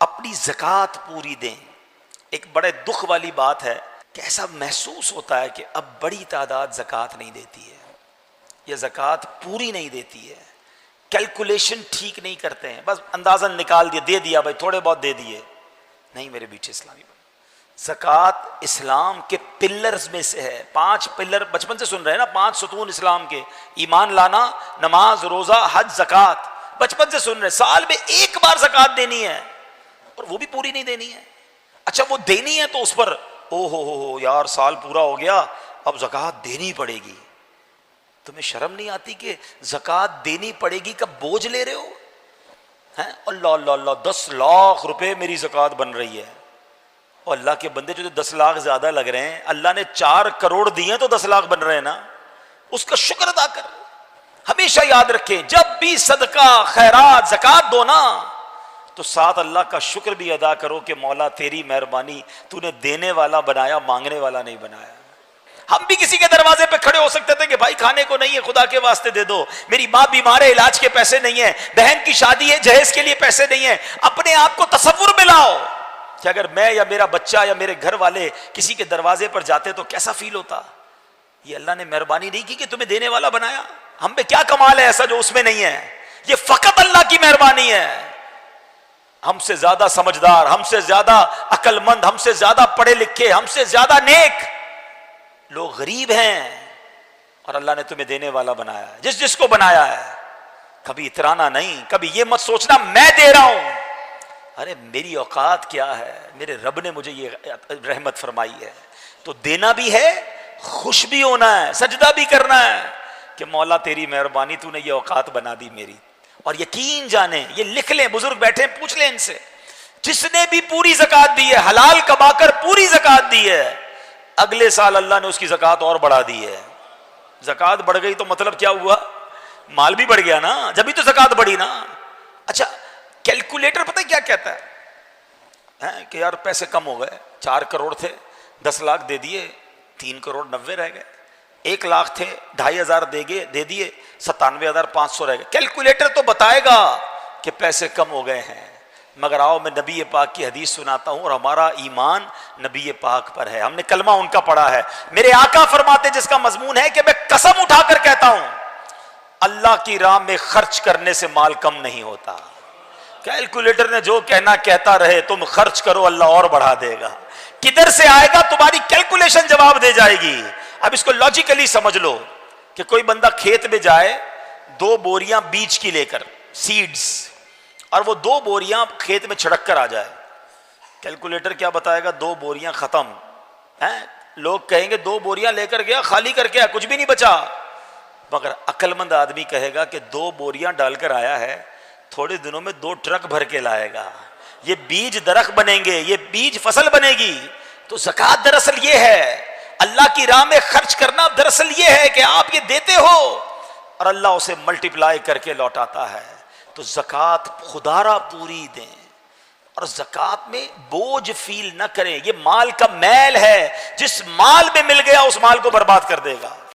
اپنی زکوٰۃ پوری دیں۔ ایک بڑے دکھ والی بات ہے کہ ایسا محسوس ہوتا ہے کہ اب بڑی تعداد زکوٰۃ نہیں دیتی ہے، یہ زکوٰۃ پوری نہیں دیتی ہے، کیلکولیشن ٹھیک نہیں کرتے ہیں، بس اندازن نکال دیا، دے دیا بھائی، تھوڑے بہت دے دیے۔ نہیں میرے بیٹے اسلامی بھائی، زکوٰۃ اسلام کے پلرز میں سے ہے۔ 5 پلر بچپن سے سن رہے ہیں نا، 5 ستون اسلام کے: ایمان لانا، نماز، روزہ، حج، زکوٰۃ۔ بچپن سے سن رہے، سال میں ایک بار زکوٰۃ دینی ہے اور وہ بھی پوری نہیں دینی ہے۔ اچھا وہ دینی ہے تو اس پر او ہو یار سال پورا ہو گیا اب زکوٰۃ دینی پڑے گی۔ تمہیں شرم نہیں آتی کہ زکوٰۃ دینی پڑے گی کا بوجھ لے رہے ہو؟ اللہ اللہ اللہ، 10 لاکھ روپے میری زکوٰۃ بن رہی ہے، اور اللہ کے بندے جو 10 لاکھ زیادہ لگ رہے ہیں، اللہ نے 4 کروڑ دیے تو 10 لاکھ بن رہے ہیں نا، اس کا شکر ادا کر۔ ہمیشہ یاد رکھیں جب بھی صدقہ خیرات زکوٰۃ دو نا تو ساتھ اللہ کا شکر بھی ادا کرو کہ مولا تیری مہربانی، تو نے دینے والا بنایا، مانگنے والا نہیں بنایا۔ ہم بھی کسی کے دروازے پہ کھڑے ہو سکتے تھے کہ بھائی کھانے کو نہیں ہے، خدا کے واسطے دے دو، میری ماں بیمار ہے، علاج کے پیسے نہیں ہیں، بہن کی شادی ہے، جہیز کے لیے پیسے نہیں ہیں۔ اپنے آپ کو تصور میں لاؤ کہ اگر میں یا میرا بچہ یا میرے گھر والے کسی کے دروازے پر جاتے تو کیسا فیل ہوتا۔ یہ اللہ نے مہربانی نہیں کی کہ تمہیں دینے والا بنایا؟ ہم پہ کیا کمال ہے ایسا جو اس میں نہیں ہے؟ یہ فقط اللہ کی مہربانی ہے۔ ہم سے زیادہ سمجھدار، ہم سے زیادہ عقل مند، ہم سے زیادہ پڑھے لکھے، ہم سے زیادہ نیک لوگ غریب ہیں، اور اللہ نے تمہیں دینے والا بنایا ہے۔ جس کو بنایا ہے کبھی اترانا نہیں، کبھی یہ مت سوچنا میں دے رہا ہوں، ارے میری اوقات کیا ہے، میرے رب نے مجھے یہ رحمت فرمائی ہے، تو دینا بھی ہے، خوش بھی ہونا ہے، سجدہ بھی کرنا ہے کہ مولا تیری مہربانی، تو نے یہ اوقات بنا دی میری۔ اور یقین جانیں، یہ لکھ لیں، بزرگ بیٹھے پوچھ لیں ان سے، جس نے بھی پوری زکوٰۃ دی ہے، حلال کما کر پوری زکوٰۃ دی ہے، اگلے سال اللہ نے اس کی زکوٰۃ اور بڑھا دی ہے۔ زکوٰۃ بڑھ گئی تو مطلب کیا ہوا؟ مال بھی بڑھ گیا نا، جبھی تو زکوٰۃ بڑھی نا۔ اچھا کیلکولیٹر پتہ کیا کہتا ہے کہ یار پیسے کم ہو گئے، 4 کروڑ تھے، 10 لاکھ دے دیے، 3 کروڑ 90 رہ گئے، 1 لاکھ تھے، 2,500 دے دیے، 97,500 رہ گئے۔ کیلکولیٹر تو بتائے گا کہ پیسے کم ہو گئے ہیں، مگر آؤ میں نبی پاک کی حدیث سناتا ہوں، اور ہمارا ایمان نبی پاک پر ہے، ہم نے کلمہ ان کا پڑھا ہے۔ میرے آقا فرماتے جس کا مضمون ہے کہ میں قسم اٹھا کر کہتا ہوں اللہ کی راہ میں خرچ کرنے سے مال کم نہیں ہوتا۔ کیلکولیٹر نے جو کہنا کہتا رہے، تم خرچ کرو اللہ اور بڑھا دے گا۔ کدھر سے آئے گا تمہاری کیلکولیشن جواب دے جائے گی۔ اب اس کو لاجیکلی سمجھ لو کہ کوئی بندہ کھیت میں جائے 2 بوریاں بیج کی لے کر، سیڈز، اور وہ 2 بوریاں کھیت میں چھڑک کر آ جائے، کیلکولیٹر کیا بتائے گا؟ 2 بوریاں ختم ہیں۔ لوگ کہیں گے 2 بوریاں لے کر گیا، خالی کر کے کچھ بھی نہیں بچا، مگر عقل مند آدمی کہے گا کہ 2 بوریاں ڈال کر آیا ہے، تھوڑے دنوں میں 2 ٹرک بھر کے لائے گا، یہ بیج درخت بنیں گے، یہ بیج فصل بنے گی۔ تو زکوٰۃ دراصل یہ ہے، اللہ کی راہ میں خرچ کرنا دراصل یہ ہے کہ آپ یہ دیتے ہو اور اللہ اسے ملٹیپلائی کر کے لوٹاتا ہے۔ تو زکوٰۃ خدا را پوری دیں، اور زکوٰۃ میں بوجھ فیل نہ کریں۔ یہ مال کا میل ہے، جس مال میں مل گیا اس مال کو برباد کر دے گا۔